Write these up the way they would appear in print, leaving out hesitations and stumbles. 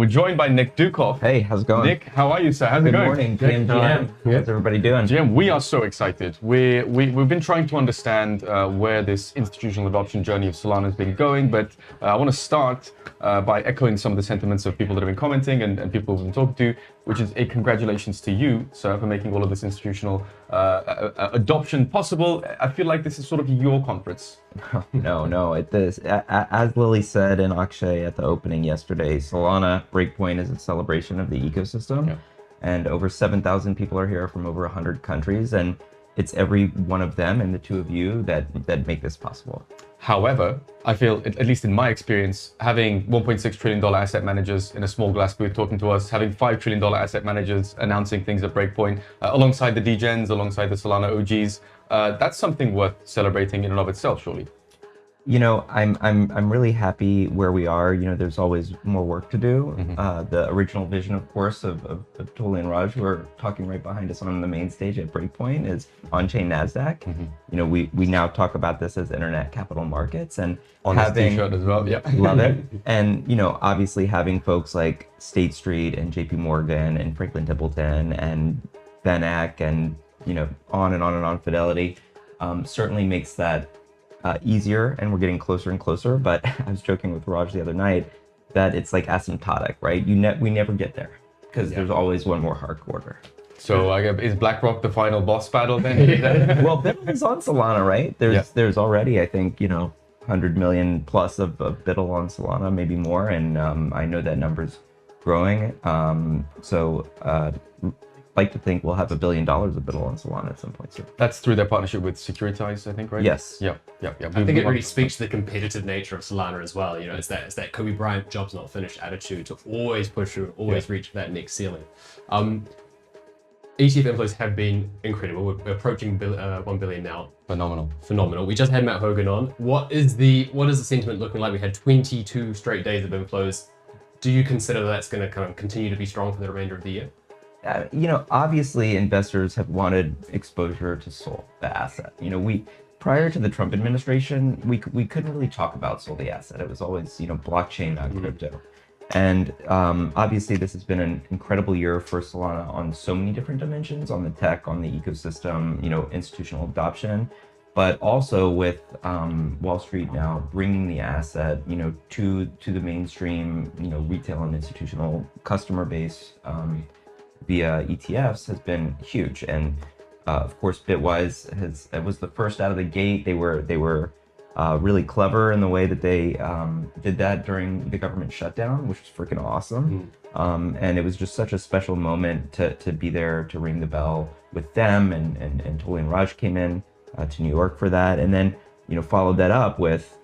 We're joined by Nick Ducoff. Hey, how's it going? Nick, how are you, sir? How's it going? Good morning, GM. How's everybody doing? GM, we are so excited. We've been trying to understand where this institutional adoption journey of Solana has been going, but I want to start by echoing some of the sentiments of people that have been commenting and people we've been talking to, which is a congratulations to you, sir, for making all of this institutional adoption possible. I feel like this is sort of your conference. No, it is. As Lily said and Akshay at the opening yesterday, Solana Breakpoint is a celebration of the ecosystem. Yeah. And over 7,000 people are here from over 100 countries. And it's every one of them and the two of you that make this possible. However, I feel, at least in my experience, having $1.6 trillion asset managers in a small glass booth talking to us, having $5 trillion asset managers announcing things at Breakpoint, alongside the DGens, alongside the Solana OGs, that's something worth celebrating in and of itself, surely. You know, I'm really happy where we are. You know, there's always more work to do. The original vision, of course, of Tuli and Raj, who are talking right behind us on the main stage at Breakpoint, is on-chain NASDAQ. You know, we now talk about this as internet capital markets, and on this t-shirt as well. Yeah, love it. And you know, obviously having folks like State Street and JP Morgan and Franklin Templeton and Van Eck and you know on and on Fidelity certainly makes that easier, and we're getting closer and closer. But I was joking with Raj the other night that it's like asymptotic, right? We never get there because there's always one more hard quarter. So is BlackRock the final boss battle then? Well, BUIDL is on Solana, right? There's already, I think, you know, 100 million plus of BUIDL on Solana, maybe more, and I know that number's growing. Like to think we'll have $1 billion of BUIDL on Solana at some point soon. That's through their partnership with Securitize, I think, right? Yes. Yeah. I think it really speaks to the competitive nature of Solana as well. You know, it's that Kobe Bryant job's not finished attitude to always push through, always reach that next ceiling. ETF inflows have been incredible. We're approaching 1 billion now. Phenomenal. We just had Matt Hogan on. What is the sentiment looking like? We had 22 straight days of inflows. Do you consider that's going to kind of continue to be strong for the remainder of the year? You know, obviously investors have wanted exposure to Sol, the asset. You know, prior to the Trump administration, we couldn't really talk about Sol, the asset. It was always, you know, blockchain, not crypto. And obviously this has been an incredible year for Solana on so many different dimensions, on the tech, on the ecosystem, you know, institutional adoption, but also with Wall Street now bringing the asset, you know, to the mainstream, you know, retail and institutional customer base via ETFs has been huge. And of course, Bitwise was the first out of the gate. They were really clever in the way that they did that during the government shutdown, which was freaking awesome. And it was just such a special moment to be there to ring the bell with them. And Tuli and Raj came in to New York for that, and then you know followed that up with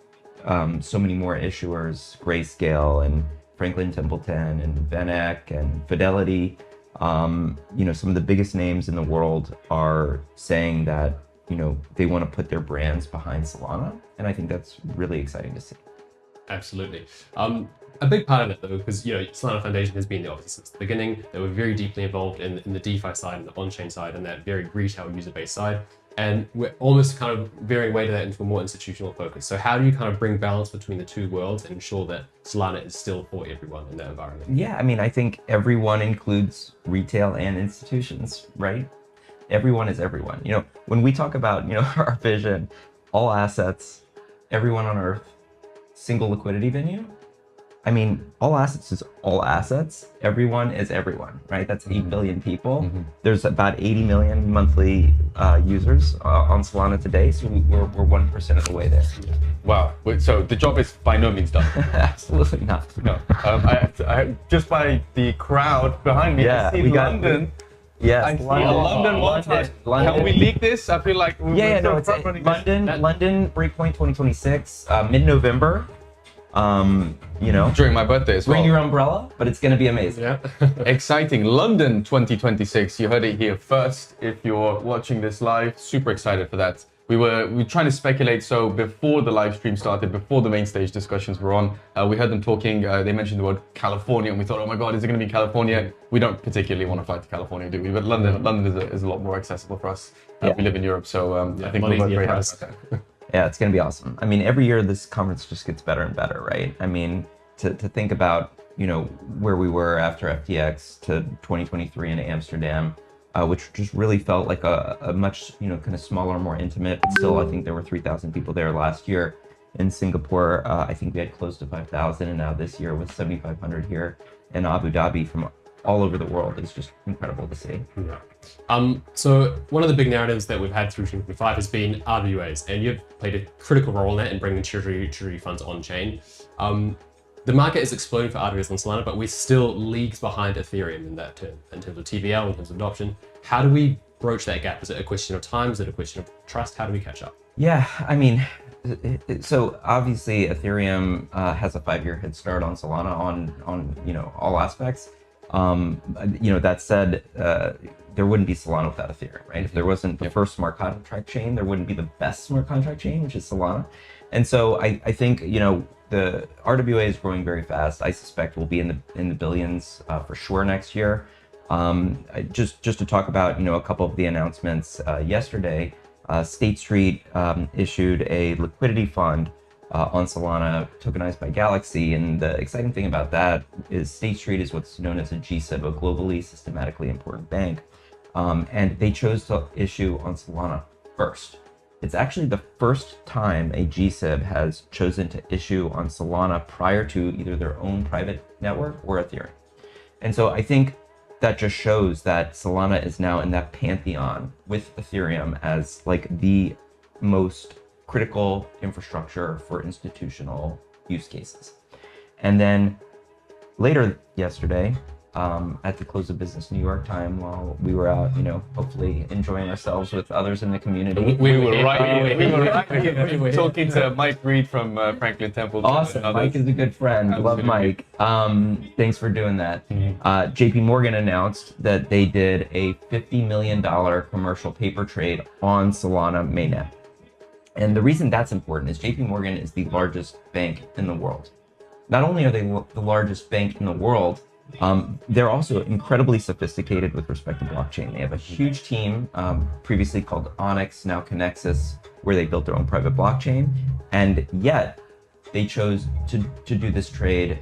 so many more issuers, Grayscale and Franklin Templeton and Van Eck and Fidelity. You know, some of the biggest names in the world are saying that, you know, they want to put their brands behind Solana. And I think that's really exciting to see. Absolutely. A big part of it, though, because, you know, Solana Foundation has been there obviously since the beginning. They were very deeply involved in the DeFi side and the on-chain side and that very retail user-based side. And we're almost kind of veering away to that into a more institutional focus. So how do you kind of bring balance between the two worlds and ensure that Solana is still for everyone in that environment? Yeah, I mean, I think everyone includes retail and institutions, right? Everyone is everyone. You know, when we talk about, you know, our vision, all assets, everyone on Earth, single liquidity venue. I mean, all assets is all assets. Everyone is everyone, right? That's 8 billion people. There's about 80 million monthly users on Solana today. So we're 1% of the way there. Wow. So the job is by no means done. Absolutely not. No. I just by the crowd behind me, I see London. Yes, I see London one time. Can we leak this? I feel like no, it's London Breakpoint 2026, mid-November. You know, during my birthday as well. Bring your umbrella, but it's going to be amazing. Yeah. Exciting. London 2026. You heard it here first. If you're watching this live, super excited for that. We were trying to speculate. So before the live stream started, before the main stage discussions were on, we heard them talking. They mentioned the word California, and we thought, oh my God, is it going to be California? We don't particularly want to fly to California, do we? But London is a lot more accessible for us. We live in Europe, so I think we're very happy about that. Yeah, it's going to be awesome. I mean, every year this conference just gets better and better, right? I mean, to think about where we were after FTX to 2023 in Amsterdam, which just really felt like a much, kind of smaller, more intimate. But still, I think there were 3,000 people there last year. In Singapore, I think we had close to 5,000, and now this year with 7,500 here in Abu Dhabi from all over the world. It's just incredible to see. Yeah. So one of the big narratives that we've had through 2025 has been RWAs, and you've played a critical role in that in bringing treasury funds on chain. The market is exploding for RWAs on Solana, but we're still leagues behind Ethereum in that term, in terms of TVL, in terms of adoption. How do we broach that gap? Is it a question of time? Is it a question of trust? How do we catch up? Yeah, I mean, so obviously Ethereum has a 5-year head start on Solana on all aspects. That said, there wouldn't be Solana without Ethereum, right? If there wasn't the first smart contract chain, there wouldn't be the best smart contract chain, which is Solana. And so I think, the RWA is growing very fast. I suspect we'll be in the billions for sure next year. Just to talk about, a couple of the announcements yesterday, State Street issued a liquidity fund on Solana, tokenized by Galaxy. And the exciting thing about that is State Street is what's known as a GSIB, a globally systematically important bank. And they chose to issue on Solana first. It's actually the first time a GSIB has chosen to issue on Solana prior to either their own private network or Ethereum. And so I think that just shows that Solana is now in that pantheon with Ethereum as like the most critical infrastructure for institutional use cases. And then later yesterday, at the close of business New York time, while we were out, hopefully enjoying ourselves with others in the community. We were right talking to Mike Reed from Franklin Templeton. Awesome. Mike is a good friend. Absolutely. Love Mike. Thanks for doing that. JP Morgan announced that they did a $50 million commercial paper trade on Solana mainnet. And the reason that's important is JP Morgan is the largest bank in the world. Not only are they the largest bank in the world, they're also incredibly sophisticated with respect to blockchain. They have a huge team, previously called Onyx, now Connexus, where they built their own private blockchain. And yet they chose to do this trade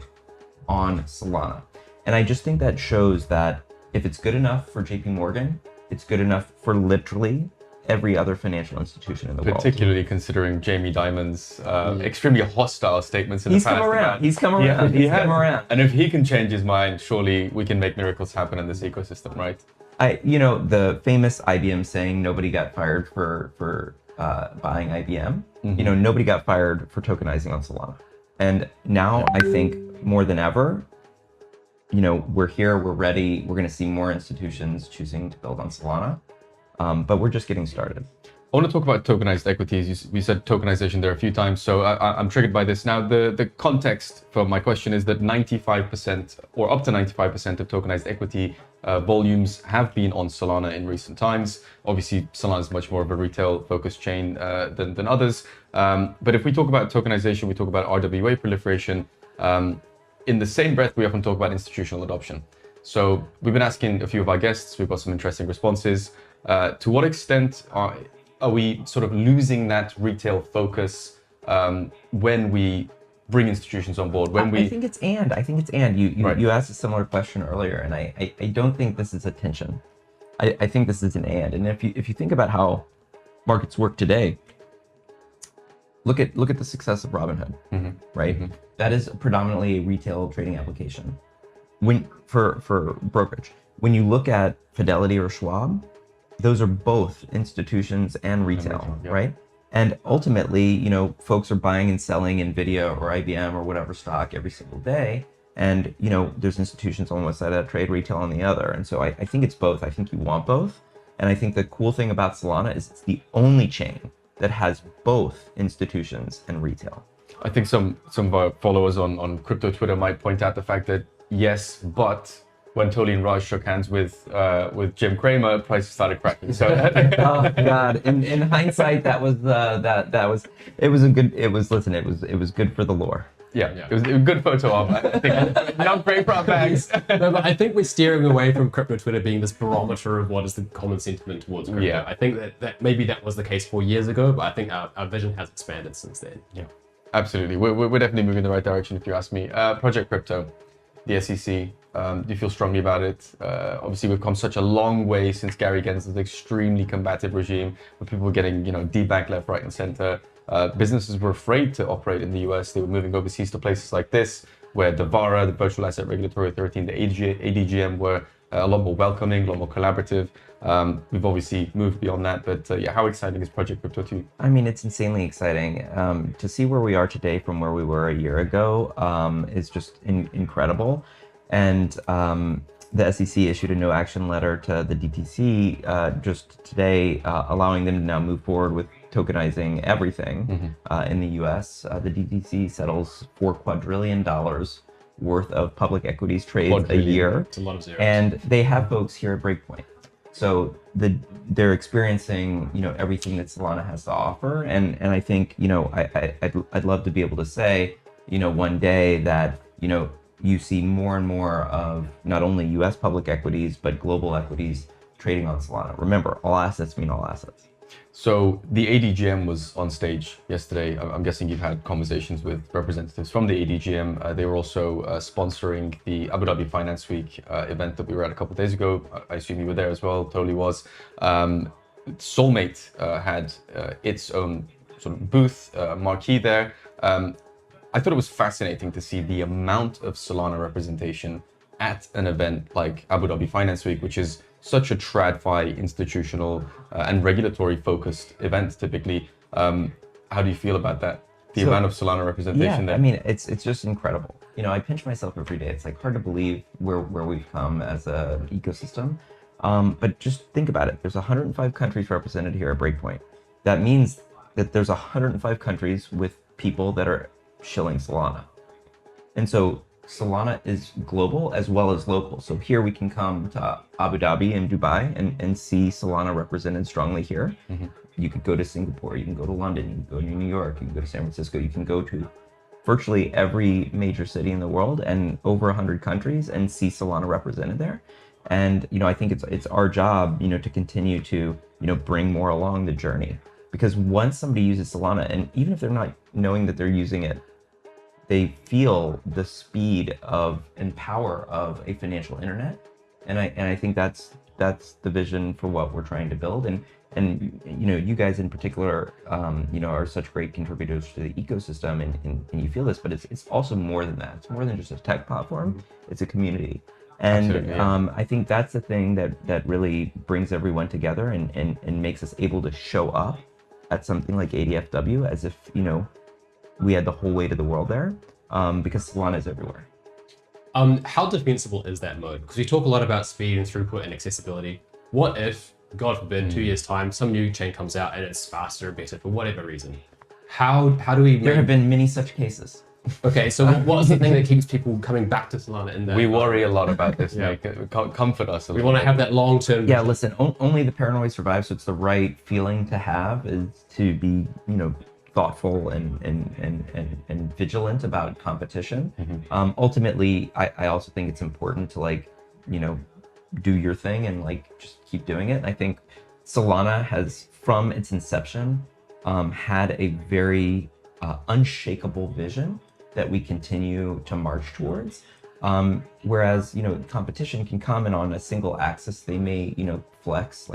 on Solana. And I just think that shows that if it's good enough for JP Morgan, it's good enough for literally every other financial institution in the world. Particularly considering Jamie Dimon's extremely hostile statements in the past. He's come around. And if he can change his mind, surely we can make miracles happen in this ecosystem, right? The famous IBM saying nobody got fired for buying IBM. Nobody got fired for tokenizing on Solana. And now I think more than ever, we're here, we're ready, we're going to see more institutions choosing to build on Solana. But we're just getting started. I want to talk about tokenized equities. We said tokenization there a few times, so I'm triggered by this. Now, the context for my question is that 95% or up to 95% of tokenized equity volumes have been on Solana in recent times. Obviously, Solana is much more of a retail-focused chain than others. But if we talk about tokenization, we talk about RWA proliferation. In the same breath, we often talk about institutional adoption. So we've been asking a few of our guests. We've got some interesting responses. To what extent are we sort of losing that retail focus when we bring institutions on board? I think it's and. You asked a similar question earlier, and I don't think this is a tension. I think this is an and. And if you think about how markets work today, look at the success of Robinhood, right? Mm-hmm. That is predominantly a retail trading application. For brokerage, when you look at Fidelity or Schwab, those are both institutions and retail, right? And ultimately, folks are buying and selling NVIDIA or IBM or whatever stock every single day. And, there's institutions on one side of that trade, retail on the other. And so I think it's both. I think you want both. And I think the cool thing about Solana is it's the only chain that has both institutions and retail. I think some of our followers on crypto Twitter might point out the fact that yes, but when Toli and Raj shook hands with Jim Cramer, prices started cracking. So, oh God! In hindsight, it was good for the lore. Yeah. It was a good photo op. I think not great for our bags. No, but I think we're steering away from crypto Twitter being this barometer of what is the common sentiment towards crypto. Yeah. I think that maybe that was the case 4 years ago, but I think our vision has expanded since then. Yeah, absolutely. We're definitely moving in the right direction if you ask me. Project Crypto. the SEC. Do you feel strongly about it? Obviously, we've come such a long way since Gary Gensler's extremely combative regime, where people were getting, debanked left, right, and center. Businesses were afraid to operate in the US. They were moving overseas to places like this, where the VARA, the Virtual Asset Regulatory Authority, and the ADGM were a lot more welcoming, a lot more collaborative. We've obviously moved beyond that, but how exciting is Project Crypto to you? I mean, it's insanely exciting. To see where we are today from where we were a year ago is just incredible. And the SEC issued a no action letter to the DTC just today, allowing them to now move forward with tokenizing everything in the US. The DTC settles $4 quadrillion worth of public equities trades a year. It's a lot of zeros. And they have folks here at Breakpoint. So they're experiencing, everything that Solana has to offer. And I think, I'd love to be able to say, one day that, you see more and more of not only US public equities, but global equities trading on Solana. Remember, all assets mean all assets. So the ADGM was on stage yesterday. I'm guessing you've had conversations with representatives from the ADGM. They were also sponsoring the Abu Dhabi Finance Week event that we were at a couple of days ago. I assume you were there as well. Totally was. Soulmate had its own sort of booth, marquee there. I thought it was fascinating to see the amount of Solana representation at an event like Abu Dhabi Finance Week, which is such a TradFi institutional and regulatory focused event typically. How do you feel about that? The amount of Solana representation there? I mean, it's just incredible. I pinch myself every day. It's like hard to believe where we've come as an ecosystem. But just think about it. There's 105 countries represented here at Breakpoint. That means that there's 105 countries with people that are shilling Solana. And so Solana is global as well as local. So here we can come to Abu Dhabi and Dubai and see Solana represented strongly here. You could go to Singapore, you can go to London, you can go to New York, you can go to San Francisco, you can go to virtually every major city in the world and over 100 countries and see Solana represented there. And, I think it's our job, to continue to, bring more along the journey. Because once somebody uses Solana, and even if they're not knowing that they're using it, they feel the speed of and power of a financial internet, and I think that's the vision for what we're trying to build. And you guys in particular, are such great contributors to the ecosystem, and you feel this, but it's also more than that. It's more than just a tech platform. It's a community, and I think that's the thing that really brings everyone together and makes us able to show up at something like ADFW as if we had the whole weight of the world there, because Solana is everywhere. How defensible is that mode? Because we talk a lot about speed and throughput and accessibility. What if, God forbid, 2 years time, some new chain comes out and it's faster, better for whatever reason? How do we? There have been many such cases. Okay, so what's the thing that keeps people coming back to Solana in that? We worry a lot about this, Nick. Comfort us a little. We want to have that long-term. Yeah, listen, only the paranoid survive, so it's the right feeling to have, is to be, thoughtful and vigilant about competition. Ultimately, I also think it's important to do your thing and just keep doing it. And I think Solana has, from its inception, had a very unshakable vision that we continue to march towards. Whereas, competition can come in on a single axis. They may, flex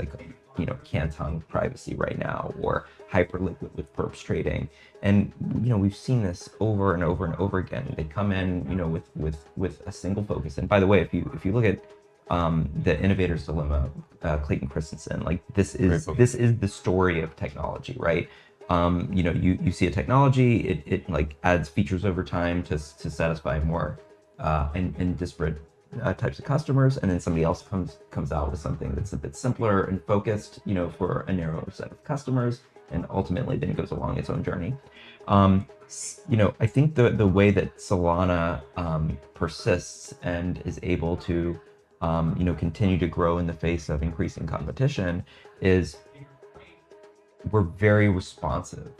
Canton privacy right now, or Hyperliquid with perps trading. And, we've seen this over and over and over again. They come in, with a single focus. And by the way, if you look at the Innovator's Dilemma, Clayton Christensen, this is the story of technology, right? You see a technology, it adds features over time to satisfy more and disparate types of customers, and then somebody else comes out with something that's a bit simpler and focused, for a narrower set of customers, and ultimately then goes along its own journey. I think the way that Solana persists and is able to continue to grow in the face of increasing competition is we're very responsive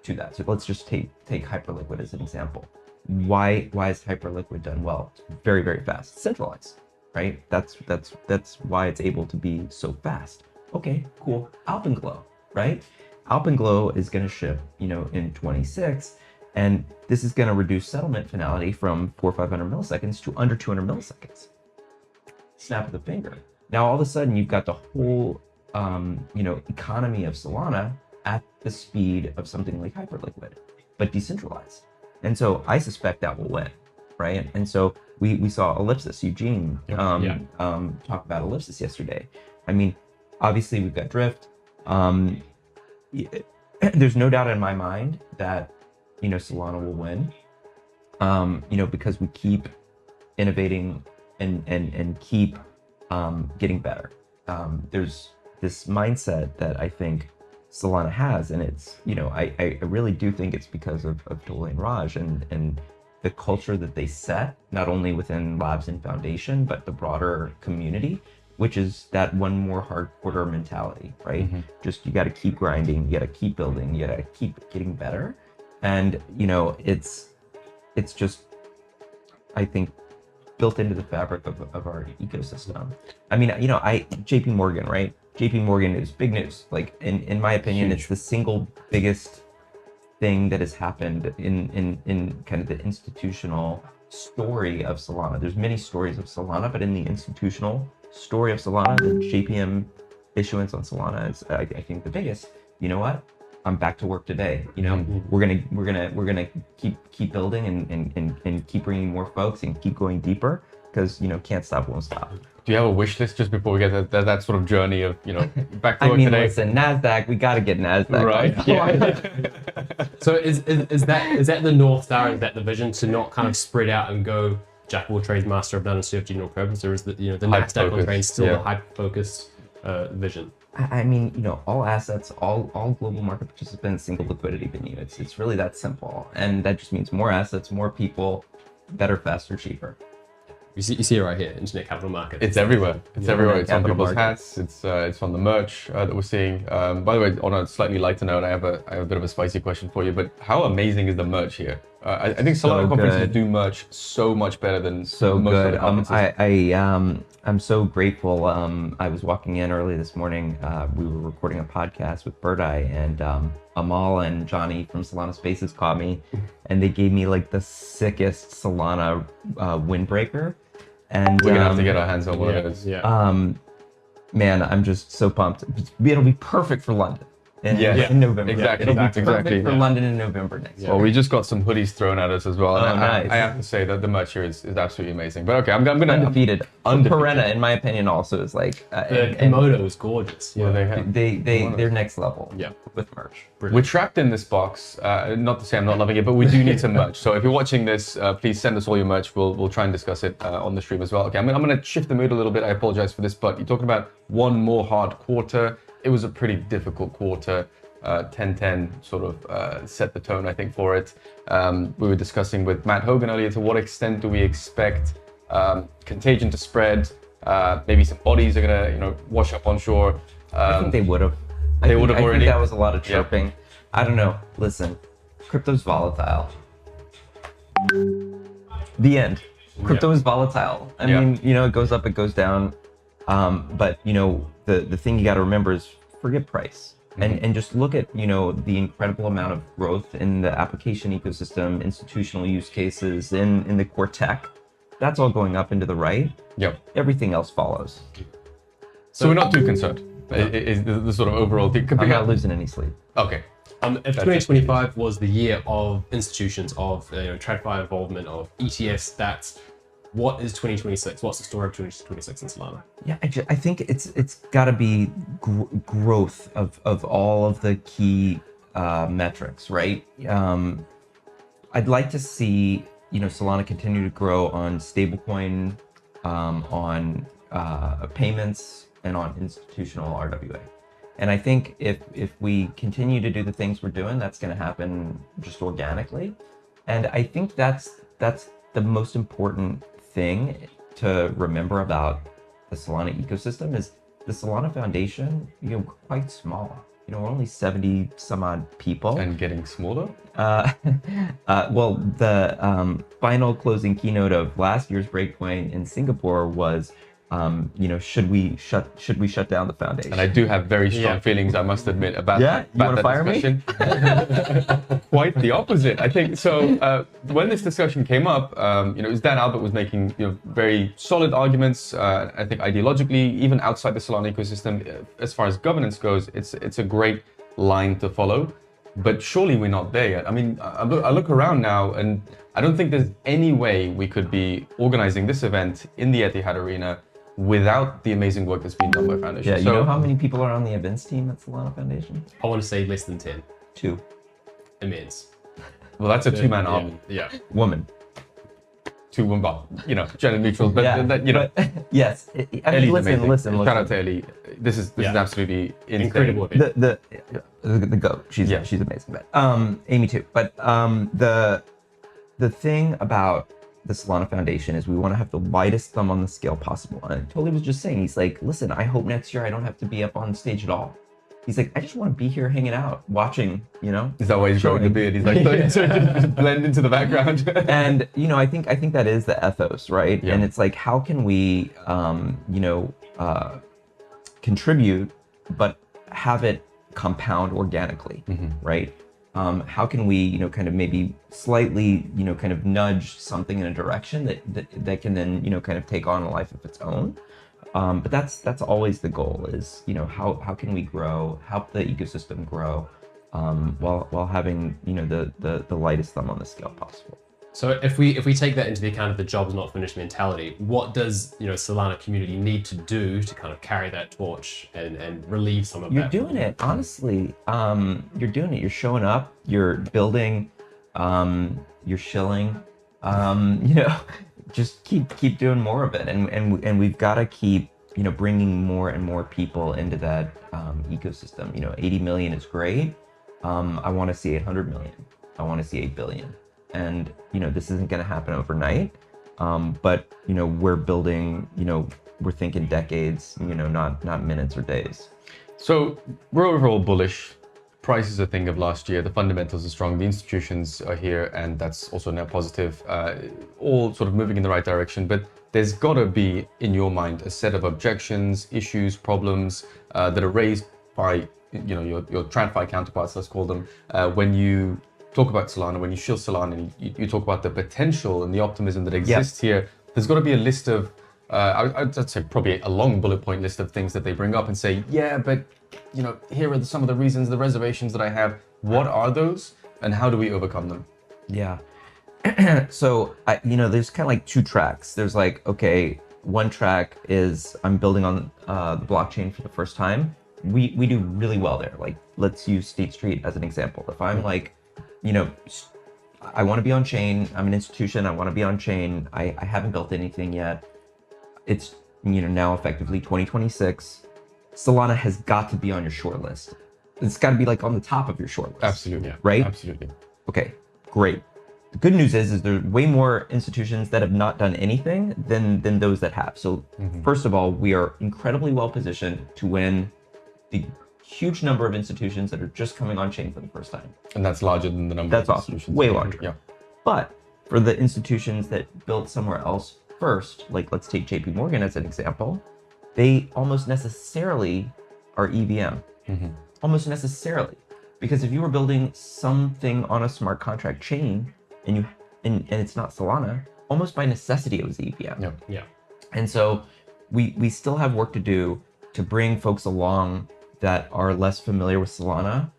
to that. So let's just take Hyperliquid as an example. Why is Hyperliquid done well? It's very, very fast. Centralized, right? That's why it's able to be so fast. Okay, cool. Alpenglow, right? Alpenglow is going to ship, in 26, And this is going to reduce settlement finality from 400 or 500 milliseconds to under 200 milliseconds. Snap of the finger. Now, all of a sudden, you've got the whole, economy of Solana at the speed of something like Hyperliquid, but decentralized. And so I suspect that will win, right? And so we saw Ellipsis, Eugene, talk about Ellipsis yesterday. I mean, obviously we've got Drift. There's no doubt in my mind that, Solana will win, because we keep innovating and keep getting better. There's this mindset that I think Solana has, and it's, I really do think it's because of Dole and Raj and the culture that they set, not only within Labs and Foundation, but the broader community, which is that one more hard quarter mentality, right? Mm-hmm. Just, you got to keep grinding, you got to keep building, you got to keep getting better. And, it's just, I think, built into the fabric of our ecosystem. I mean, JP Morgan, right? JP Morgan is big news. Like, in my opinion, huge. It's the single biggest thing that has happened in kind of the institutional story of Solana. There's many stories of Solana, but in the institutional story of Solana, the JPM issuance on Solana is, I think, the biggest. You know what? I'm back to work today. We're gonna keep building and keep bringing more folks and keep going deeper, because can't stop, won't stop. Do you have a wish list just before we get that sort of journey of back to work today? Listen, Nasdaq, we got to get Nasdaq, right? Yeah. So is that the North Star? Is that the vision, to not kind of spread out and go jack of all trades, master of none, and serve general purpose, or is the the Nasdaq on train still the hyper focused vision? I mean, all assets, all global market participants, single liquidity venue. It's really that simple, and that just means more assets, more people, better, faster, cheaper. You see it right here, internet capital market. It's everywhere. It's everywhere. It's on people's hats. It's on the merch that we're seeing. By the way, on a slightly lighter note, I have a bit of a spicy question for you. But how amazing is the merch here? I think Solana conferences do merch so much better than most other conferences. I'm so grateful. I was walking in early this morning. We were recording a podcast with Bird Eye, and Amal and Johnny from Solana Spaces caught me, and they gave me like the sickest Solana windbreaker. And we're gonna have to get our hands on one of those. Yeah. Man, I'm just so pumped. It'll be perfect for London. In November. Exactly. It'll be perfect for London in November next year. Well, we just got some hoodies thrown at us as well. And nice. I have to say that the merch here is absolutely amazing. But okay, I'm gonna undefeated. Perenna, in my opinion, also is like the kimono is gorgeous. Yeah, they're next level. Yeah, with merch. Brilliant. We're trapped in this box. Not to say I'm not loving it, but we do need some merch. So if you're watching this, please send us all your merch. We'll try and discuss it on the stream as well. Okay, I'm gonna shift the mood a little bit. I apologize for this, but you're talking about one more hard quarter. It was a pretty difficult quarter. 10-10 sort of set the tone, I think, for it. We were discussing with Matt Hogan earlier, to what extent do we expect contagion to spread? Maybe some bodies are gonna, wash up onshore. I think they would have. They would have already. I think that was a lot of chirping. Yeah. I don't know. Listen, crypto's volatile. The end. Crypto is volatile. I mean, it goes up, it goes down. But the thing you got to remember is forget price. And just look at, the incredible amount of growth in the application ecosystem, institutional use cases, in the core tech. That's all going up into the right. Yep. Everything else follows. So we're not too concerned. Is the sort of overall thing. I'm not losing any sleep. Okay. If 2025 was the year of institutions, of TradFi involvement, of ETFs, that's what is 2026? What's the story of 2026 in Solana? Yeah, I think it's got to be growth of all of the key metrics, right? I'd like to see Solana continue to grow on stablecoin, on payments, and on institutional RWA. And I think if we continue to do the things we're doing, that's going to happen just organically. And I think that's the most important thing to remember about the Solana ecosystem is the Solana Foundation, quite small. We're only 70 some odd people. And getting smaller? Well, the final closing keynote of last year's Breakpoint in Singapore was should we shut down the foundation? And I do have very strong feelings, I must admit, about that, you want to fire discussion. Me? Quite the opposite, I think. So when this discussion came up, Dan Albert was making very solid arguments. I think ideologically, even outside the Solana ecosystem, as far as governance goes, it's a great line to follow. But surely we're not there yet. I mean, I look around now, and I don't think there's any way we could be organizing this event in the Etihad Arena without the amazing work that's been done by Foundation. Yeah, you know how many people are on the events team at Solana Foundation? I want to say less than 10. 2. Immense. Well, that's a 2-man army. Yeah. Woman. 2 women, gender neutral. But yes. Listen. Shout out to Ellie. This is absolutely insane. Incredible. The GOAT. She's amazing. But Amy too. But the thing about the Solana Foundation is we want to have the widest thumb on the scale possible. And Toli was just saying, he's like, listen, I hope next year I don't have to be up on stage at all. He's like, I just want to be here hanging out, watching, Is that why he's growing the beard? He's like, just blend into the background. And, I think that is the ethos, right? Yeah. And it's like, how can we, contribute, but have it compound organically, right? How can we, kind of maybe slightly, kind of nudge something in a direction that can then, kind of take on a life of its own. But that's always the goal is, how can we grow, help the ecosystem grow, while having, the lightest thumb on the scale possible. So if we take that into the account of the jobs not finished mentality, what does Solana community need to do to kind of carry that torch and relieve some of that? You're doing it, honestly. You're doing it. You're showing up. You're building. You're shilling. Just keep doing more of it, and we've got to keep bringing more and more people into that ecosystem. 80 million is great. I want to see 800 million. I want to see 8 billion. And this isn't going to happen overnight, but we're building, we're thinking decades, not minutes or days. So we're overall bullish. Price is a thing of last year. The fundamentals are strong. The institutions are here, and that's also now positive. All sort of moving in the right direction. But there's got to be, in your mind, a set of objections, issues, problems that are raised by your TradFi counterparts, let's call them, when you talk about Solana, when you shield Solana, and you talk about the potential and the optimism that exists here. There's got to be a list of, I'd say probably a long bullet point list of things that they bring up and say, yeah, but here are some of the reasons, the reservations that I have. What are those, and how do we overcome them? Yeah. So there's kind of like 2 tracks. There's like, okay, one track is I'm building on the blockchain for the first time. We do really well there. Like, let's use State Street as an example. If I'm like, I want to be on chain. I'm an institution. I want to be on chain. I haven't built anything yet. It's now effectively 2026. Solana has got to be on your short list. It's got to be like on the top of your short list. Absolutely. Right? Absolutely. Okay, great. The good news is there's way more institutions that have not done anything than those that have. So first of all, we are incredibly well positioned to win the huge number of institutions that are just coming on chain for the first time. And that's larger than the number of institutions. Way larger. Yeah. But for the institutions that built somewhere else first, like let's take JP Morgan as an example, they almost necessarily are EVM. Almost necessarily. Because if you were building something on a smart contract chain and it's not Solana, almost by necessity it was EVM. Yeah. And so we still have work to do to bring folks along that are less familiar with Solana.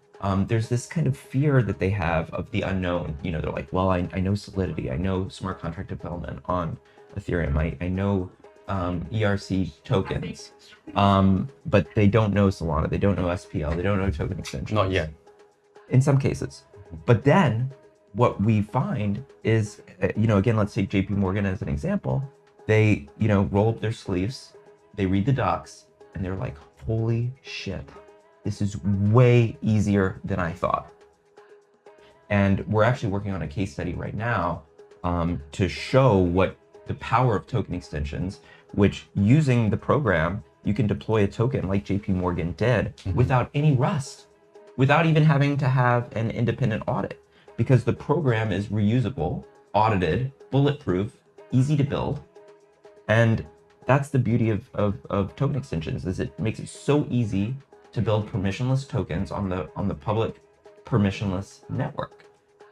There's this kind of fear that they have of the unknown. They're like, well, I know Solidity, I know smart contract development on Ethereum, I know ERC tokens, but they don't know Solana, they don't know SPL, they don't know token extensions. Not yet. In some cases. But then what we find is, again, let's take JP Morgan as an example. They, roll up their sleeves, they read the docs, and they're like, holy shit, this is way easier than I thought. And we're actually working on a case study right now to show what the power of token extensions, which using the program, you can deploy a token like JP Morgan did without any rust, without even having to have an independent audit, because the program is reusable, audited, bulletproof, easy to build. And that's the beauty of token extensions, is it makes it so easy to build permissionless tokens on the public permissionless network.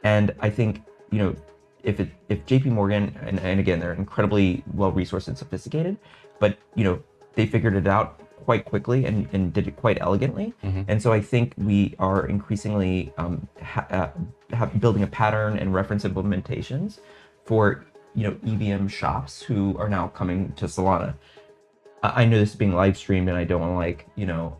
And I think, you know, if JP Morgan, and again, they're incredibly well resourced and sophisticated, but you know, they figured it out quite quickly and did it quite elegantly. And so I think we are increasingly building a pattern and reference implementations for, you know, EVM shops who are now coming to Solana. I know this is being live streamed, and I don't want to, like, you know,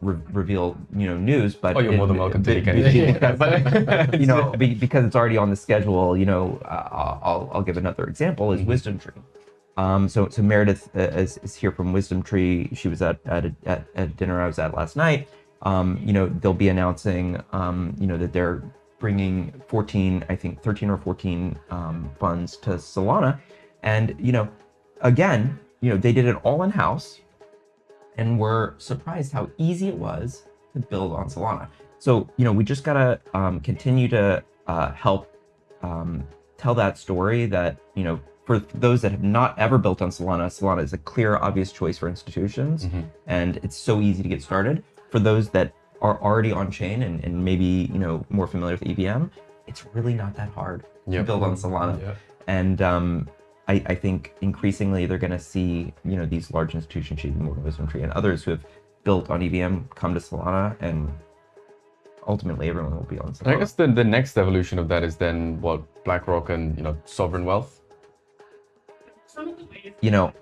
reveal, you know, news, but Oh, you're more than welcome to take anything. because, you know, because it's already on the schedule. You know, I'll give another example is Wisdom Tree. So Meredith is here from Wisdom Tree. She was at a dinner I was at last night. You know, they'll be announcing, you know, that they're bringing 13 or 14 funds to Solana, and you know, again, you know, they did it all in-house, and we're surprised how easy it was to build on Solana. So, you know, we just gotta continue to help tell that story that, you know, for those that have not ever built on Solana, Solana is a clear, obvious choice for institutions, and it's so easy to get started. For those that are already on chain and maybe, you know, more familiar with EVM, it's really not that hard to build on Solana. And I think increasingly they're going to see, you know, these large institutions, JP Morgan, Wisdom Tree, and others who have built on EVM come to Solana, and ultimately everyone will be on Solana. I guess the next evolution of that is then what, BlackRock and, you know, sovereign wealth. You know,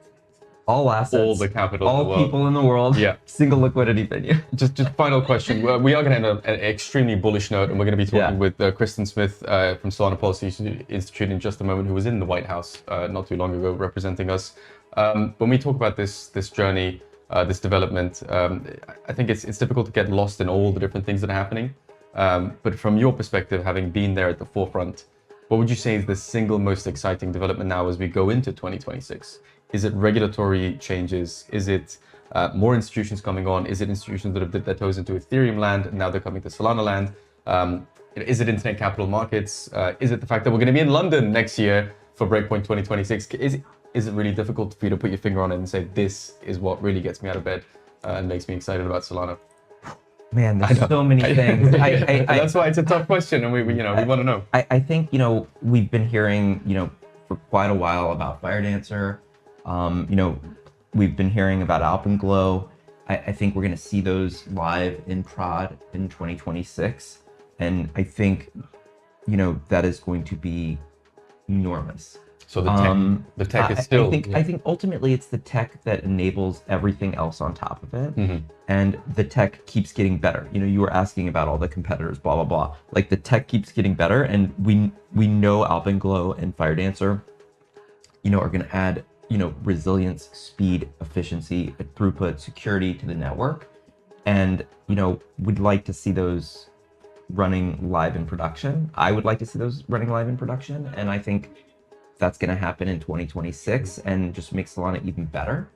all assets, all the capital, all in the world. people in the world, single liquidity venue. Just final question. We are going to end on an extremely bullish note, and we're going to be talking with Kristen Smith from Solana Policy Institute in just a moment, who was in the White House not too long ago representing us. When we talk about this journey, this development, I think it's difficult to get lost in all the different things that are happening. But from your perspective, having been there at the forefront, what would you say is the single most exciting development now as we go into 2026? Is it regulatory changes? Is it more institutions coming on? Is it institutions that have dipped their toes into Ethereum land and now they're coming to Solana land? Is it internet capital markets? Is it the fact that we're going to be in London next year for Breakpoint 2026? Is it really difficult for you to put your finger on it and say, this is what really gets me out of bed and makes me excited about Solana? Man, there's so many things. That's why it's a tough question, and we want to know. I think, you know, we've been hearing, you know, for quite a while about Firedancer. You know, we've been hearing about Alpenglow. I think we're going to see those live in prod in 2026, and I think, you know, that is going to be enormous. So the tech is still. I think ultimately it's the tech that enables everything else on top of it, and the tech keeps getting better. You know, you were asking about all the competitors, blah blah blah. Like, the tech keeps getting better, and we know Alpenglow and Firedancer, you know, are going to add, you know, resilience, speed, efficiency, throughput, security to the network, and you know, we'd like to see those running live in production. I would like to see those running live in production, and I think that's going to happen in 2026 and just make Solana even better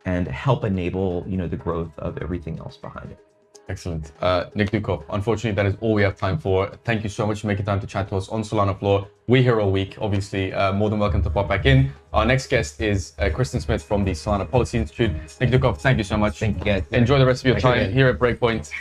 and help enable, you know, the growth of everything else behind it. Excellent. Nick Ducoff, unfortunately, that is all we have time for. Thank you so much for making time to chat to us on Solana Floor. We're here all week, obviously. More than welcome to pop back in. Our next guest is Kristen Smith from the Solana Policy Institute. Nick Ducoff, thank you so much. Thank you, guys. Enjoy the rest of your time here at Breakpoint.